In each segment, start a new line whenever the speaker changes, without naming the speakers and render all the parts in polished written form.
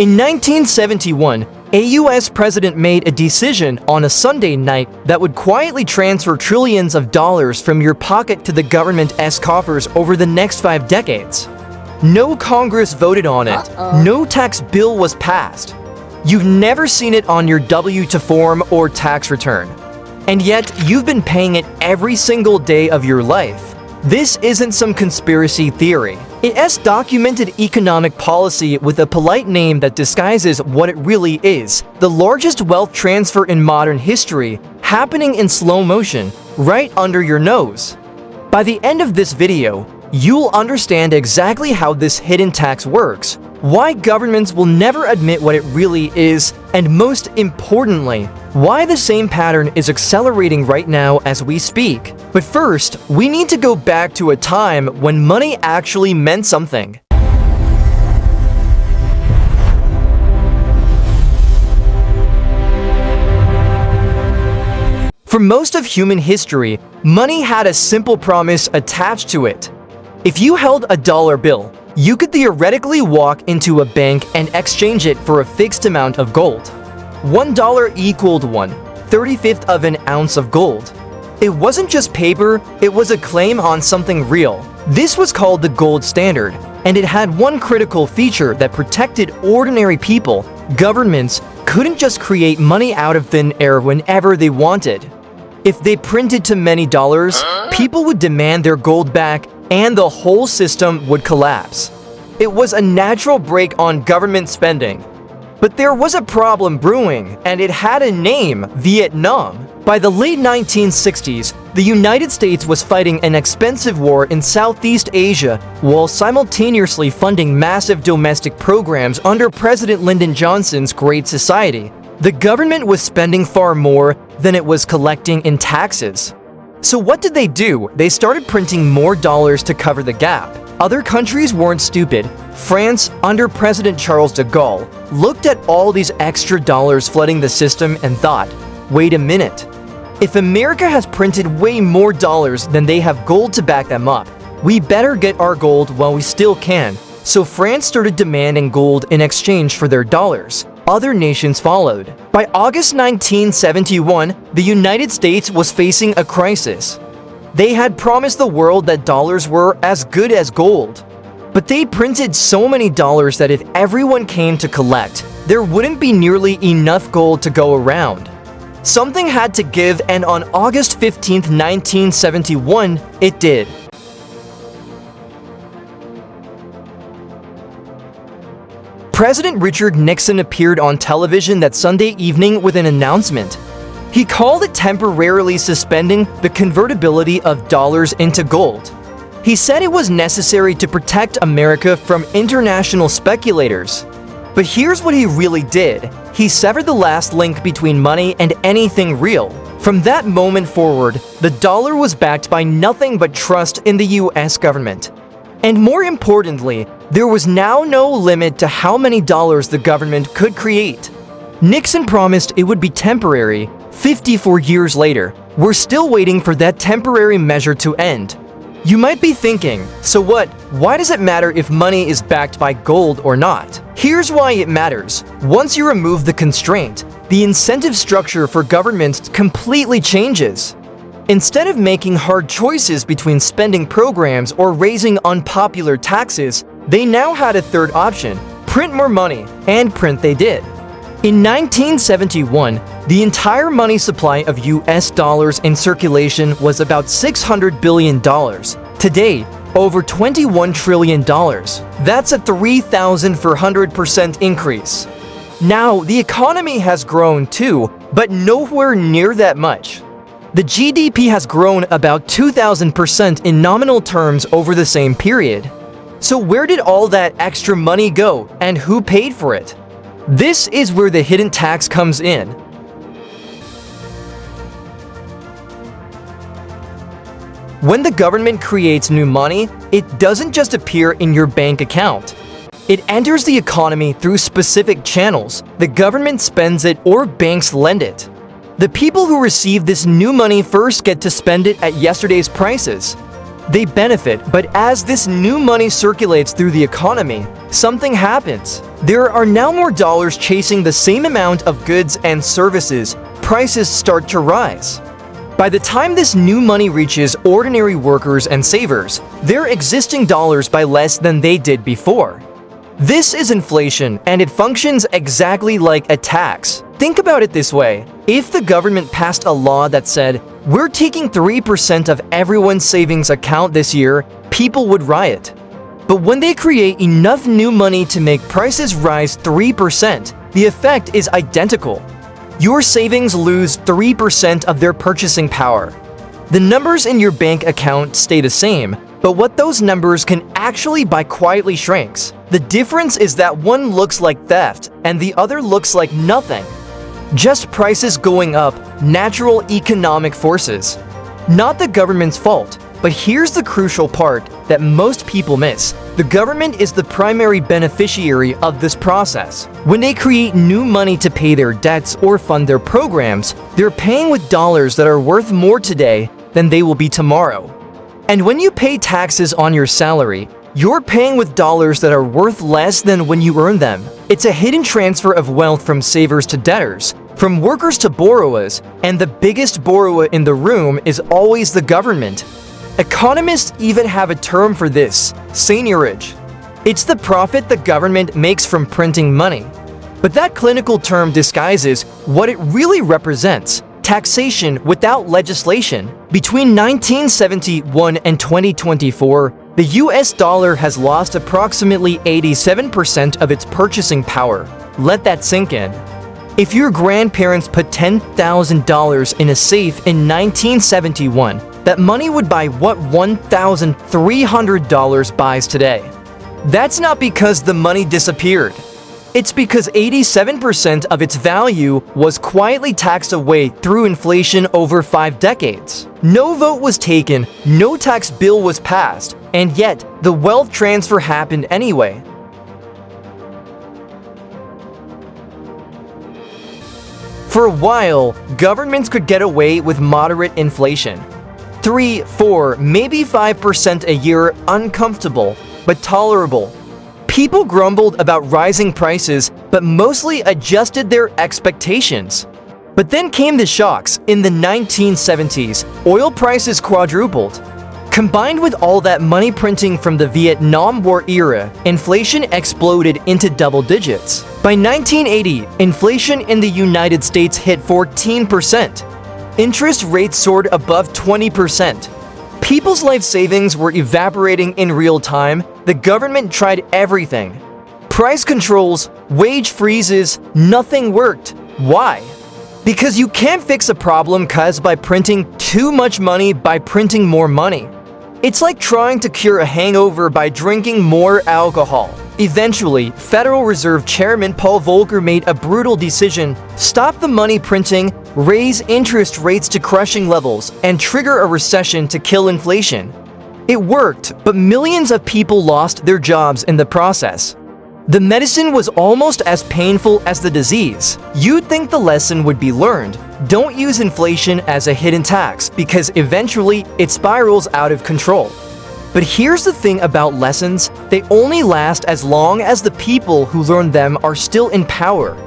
In 1971, a US president made a decision on a Sunday night that would quietly transfer trillions of dollars from your pocket to the government's coffers over the next 5 decades. No Congress voted on it. No tax bill was passed. You've never seen it on your W-2 form or tax return. And yet, you've been paying it every single day of your life. This isn't some conspiracy theory. It's documented economic policy with a polite name that disguises what it really is. The largest wealth transfer in modern history, happening in slow motion, right under your nose. By the end of this video, you'll understand exactly how this hidden tax works, why governments will never admit what it really is, and most importantly, why the same pattern is accelerating right now as we speak. But first, we need to go back to a time when money actually meant something. For most of human history, money had a simple promise attached to it. If you held a dollar bill, you could theoretically walk into a bank and exchange it for a fixed amount of gold. $1 equaled 1/35th of an ounce of gold. It wasn't just paper, it was a claim on something real. This was called the gold standard, and it had one critical feature that protected ordinary people. Governments couldn't just create money out of thin air whenever they wanted. If they printed too many dollars, people would demand their gold back and the whole system would collapse. It was a natural brake on government spending. But there was a problem brewing, and it had a name: Vietnam. By the late 1960s, the United States was fighting an expensive war in Southeast Asia while simultaneously funding massive domestic programs under President Lyndon Johnson's Great Society. The government was spending far more than it was collecting in taxes. So what did they do? They started printing more dollars to cover the gap. Other countries weren't stupid. France, under President Charles de Gaulle, looked at all these extra dollars flooding the system and thought, wait a minute. If America has printed way more dollars than they have gold to back them up, we better get our gold while we still can. So France started demanding gold in exchange for their dollars. Other nations followed. By August 1971, the United States was facing a crisis. They had promised the world that dollars were as good as gold. But they printed so many dollars that if everyone came to collect, there wouldn't be nearly enough gold to go around. Something had to give, and on August 15, 1971, it did. President Richard Nixon appeared on television that Sunday evening with an announcement. He called it temporarily suspending the convertibility of dollars into gold. He said it was necessary to protect America from international speculators. But here's what he really did. He severed the last link between money and anything real. From that moment forward, the dollar was backed by nothing but trust in the US government. And more importantly, there was now no limit to how many dollars the government could create. Nixon promised it would be temporary. 54 years later, we're still waiting for that temporary measure to end. You might be thinking, so what? Why does it matter if money is backed by gold or not? Here's why it matters. Once you remove the constraint, the incentive structure for governments completely changes. Instead of making hard choices between spending programs or raising unpopular taxes, they now had a third option: print more money, and print they did. In 1971, the entire money supply of US dollars in circulation was about $600 billion. Today, over $21 trillion. That's a 3,400% increase. Now, the economy has grown too, but nowhere near that much. The GDP has grown about 2,000% in nominal terms over the same period. So where did all that extra money go, and who paid for it? This is where the hidden tax comes in. When the government creates new money, it doesn't just appear in your bank account. It enters the economy through specific channels. The government spends it or banks lend it. The people who receive this new money first get to spend it at yesterday's prices. They benefit, but as this new money circulates through the economy, something happens. There are now more dollars chasing the same amount of goods and services. Prices start to rise. By the time this new money reaches ordinary workers and savers, they're existing dollars by less than they did before. This is inflation, and it functions exactly like a tax. Think about it this way. If the government passed a law that said, "We're taking 3% of everyone's savings account this year," people would riot. But when they create enough new money to make prices rise 3%, the effect is identical. Your savings lose 3% of their purchasing power. The numbers in your bank account stay the same, but what those numbers can actually buy quietly shrinks. The difference is that one looks like theft and the other looks like nothing. Just prices going up, natural economic forces. Not the government's fault, but here's the crucial part that most people miss. The government is the primary beneficiary of this process. When they create new money to pay their debts or fund their programs, they're paying with dollars that are worth more today than they will be tomorrow. And when you pay taxes on your salary, you're paying with dollars that are worth less than when you earn them. It's a hidden transfer of wealth from savers to debtors, from workers to borrowers, and the biggest borrower in the room is always the government. Economists even have a term for this: seigniorage. It's the profit the government makes from printing money. But that clinical term disguises what it really represents: taxation without legislation. Between 1971 and 2024, the US dollar has lost approximately 87% of its purchasing power. Let that sink in. If your grandparents put $10,000 in a safe in 1971, that money would buy what $1,300 buys today. That's not because the money disappeared. It's because 87% of its value was quietly taxed away through inflation over 5 decades. No vote was taken, no tax bill was passed, and yet the wealth transfer happened anyway. For a while, governments could get away with moderate inflation. 3, 4, maybe 5% a year, uncomfortable, but tolerable. People grumbled about rising prices, but mostly adjusted their expectations. But then came the shocks. In the 1970s, oil prices quadrupled. Combined with all that money printing from the Vietnam War era, inflation exploded into double digits. By 1980, inflation in the United States hit 14%. Interest rates soared above 20%. People's life savings were evaporating in real time. The government tried everything. Price controls, wage freezes, nothing worked. Why? Because you can't fix a problem caused by printing too much money by printing more money. It's like trying to cure a hangover by drinking more alcohol. Eventually, Federal Reserve Chairman Paul Volcker made a brutal decision: stop the money printing, raise interest rates to crushing levels, and trigger a recession to kill inflation. It worked, but millions of people lost their jobs in the process. The medicine was almost as painful as the disease. You'd think the lesson would be learned. Don't use inflation as a hidden tax, because eventually it spirals out of control. But here's the thing about lessons: they only last as long as the people who learn them are still in power.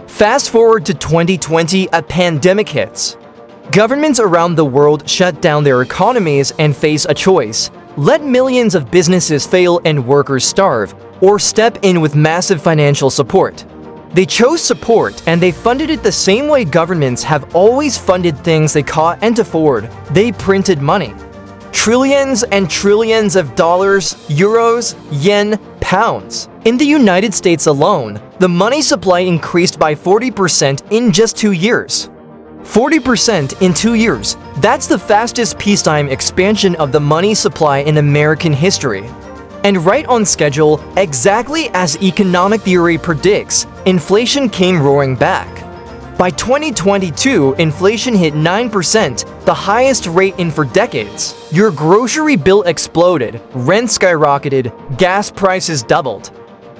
Fast forward to 2020, a pandemic hits. Governments around the world shut down their economies and face a choice: let millions of businesses fail and workers starve, or step in with massive financial support. They chose support, and they funded it the same way governments have always funded things they can't afford. They printed money. Trillions and trillions of dollars, euros, yen, pounds. In the United States alone, the money supply increased by 40% in just 2 years. 40% in 2 years. That's the fastest peacetime expansion of the money supply in American history. And right on schedule, exactly as economic theory predicts, inflation came roaring back. By 2022, inflation hit 9%, the highest rate in for decades. Your grocery bill exploded, rent skyrocketed, gas prices doubled.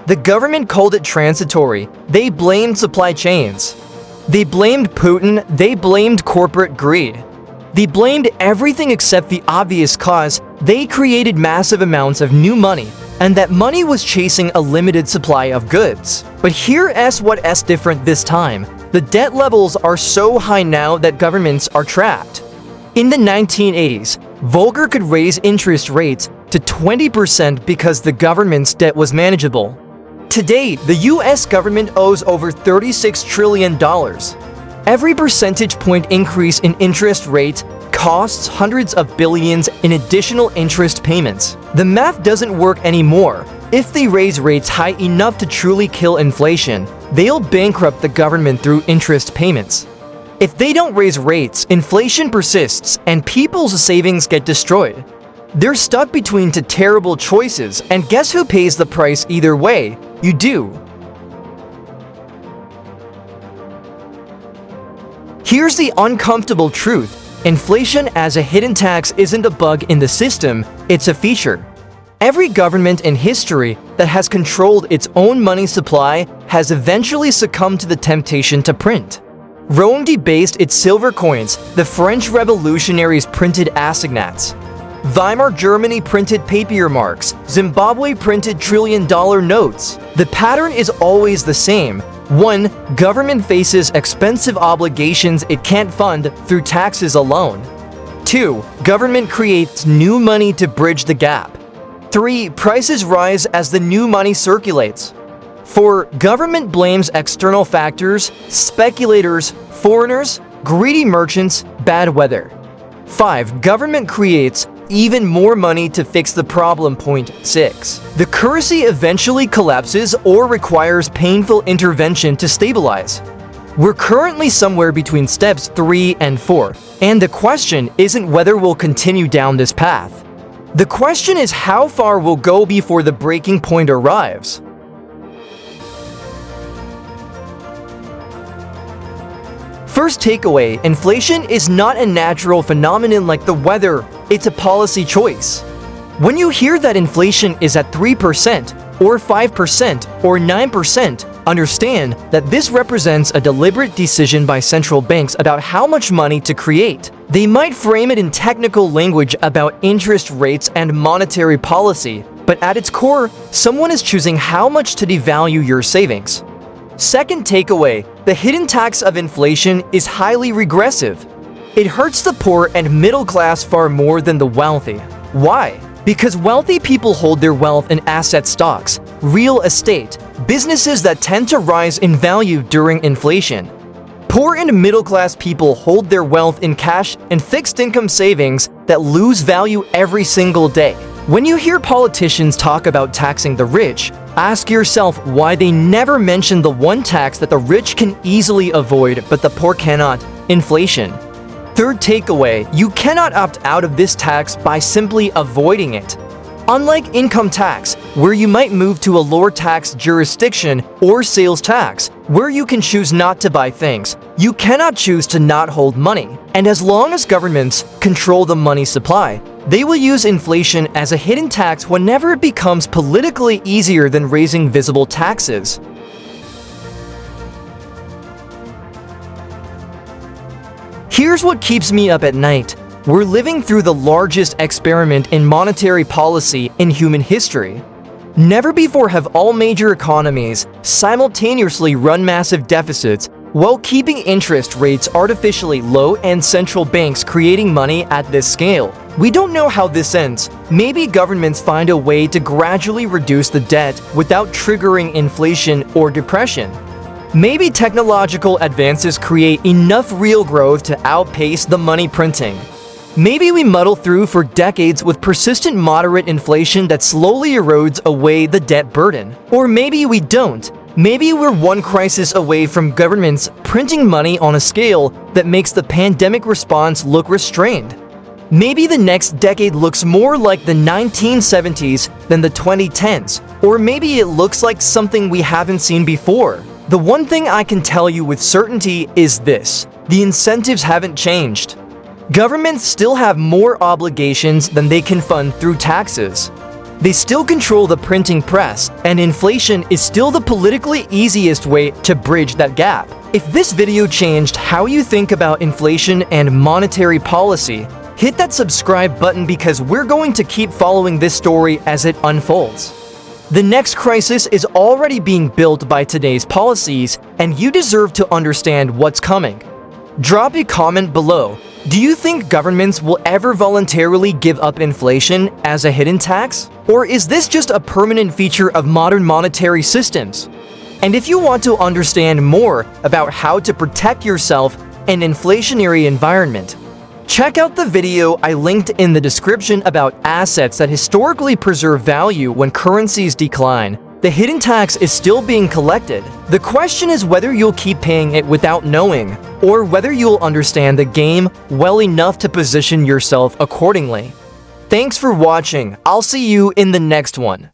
The government called it transitory. They blamed supply chains. They blamed Putin, they blamed corporate greed. They blamed everything except the obvious cause. They created massive amounts of new money, and that money was chasing a limited supply of goods. But here's what's different this time. The debt levels are so high now that governments are trapped. In the 1980s, Volcker could raise interest rates to 20% because the government's debt was manageable. Today, the US government owes over $36 trillion. Every percentage point increase in interest rate costs hundreds of billions in additional interest payments. The math doesn't work anymore. If they raise rates high enough to truly kill inflation, they'll bankrupt the government through interest payments. If they don't raise rates, inflation persists and people's savings get destroyed. They're stuck between two terrible choices, and guess who pays the price either way? You do. Here's the uncomfortable truth. Inflation as a hidden tax isn't a bug in the system, it's a feature. Every government in history that has controlled its own money supply has eventually succumbed to the temptation to print. Rome debased its silver coins, the French revolutionaries printed assignats. Weimar Germany printed papier marks, Zimbabwe printed trillion-dollar notes. The pattern is always the same. 1. Government faces expensive obligations it can't fund through taxes alone. 2. Government creates new money to bridge the gap. 3. Prices rise as the new money circulates. 4. Government blames external factors, speculators, foreigners, greedy merchants, bad weather. 5. Government creates even more money to fix the problem. 6. The currency eventually collapses or requires painful intervention to stabilize. We're currently somewhere between steps 3 and 4, and the question isn't whether we'll continue down this path. The question is how far we'll go before the breaking point arrives. First takeaway, inflation is not a natural phenomenon like the weather, it's a policy choice. When you hear that inflation is at 3%, or 5%, or 9%, understand that this represents a deliberate decision by central banks about how much money to create. They might frame it in technical language about interest rates and monetary policy, but at its core, someone is choosing how much to devalue your savings. Second takeaway, the hidden tax of inflation is highly regressive. It hurts the poor and middle class far more than the wealthy. Why? Because wealthy people hold their wealth in asset stocks, real estate, businesses that tend to rise in value during inflation. Poor and middle class people hold their wealth in cash and fixed income savings that lose value every single day. When you hear politicians talk about taxing the rich, ask yourself why they never mention the one tax that the rich can easily avoid but the poor cannot: inflation. Third takeaway, you cannot opt out of this tax by simply avoiding it. Unlike income tax, where you might move to a lower tax jurisdiction, or sales tax, where you can choose not to buy things, you cannot choose to not hold money. And as long as governments control the money supply, they will use inflation as a hidden tax whenever it becomes politically easier than raising visible taxes. Here's what keeps me up at night. We're living through the largest experiment in monetary policy in human history. Never before have all major economies simultaneously run massive deficits while keeping interest rates artificially low and central banks creating money at this scale. We don't know how this ends. Maybe governments find a way to gradually reduce the debt without triggering inflation or depression. Maybe technological advances create enough real growth to outpace the money printing. Maybe we muddle through for decades with persistent moderate inflation that slowly erodes away the debt burden. Or maybe we don't. Maybe we're one crisis away from governments printing money on a scale that makes the pandemic response look restrained. Maybe the next decade looks more like the 1970s than the 2010s, or maybe it looks like something we haven't seen before. The one thing I can tell you with certainty is this: the incentives haven't changed. Governments still have more obligations than they can fund through taxes. They still control the printing press, and inflation is still the politically easiest way to bridge that gap. If this video changed how you think about inflation and monetary policy, hit that subscribe button because we're going to keep following this story as it unfolds. The next crisis is already being built by today's policies, and you deserve to understand what's coming. Drop a comment below. Do you think governments will ever voluntarily give up inflation as a hidden tax? Or is this just a permanent feature of modern monetary systems? And if you want to understand more about how to protect yourself in an inflationary environment, check out the video I linked in the description about assets that historically preserve value when currencies decline. The hidden tax is still being collected. The question is whether you'll keep paying it without knowing, or whether you'll understand the game well enough to position yourself accordingly. Thanks for watching. I'll see you in the next one.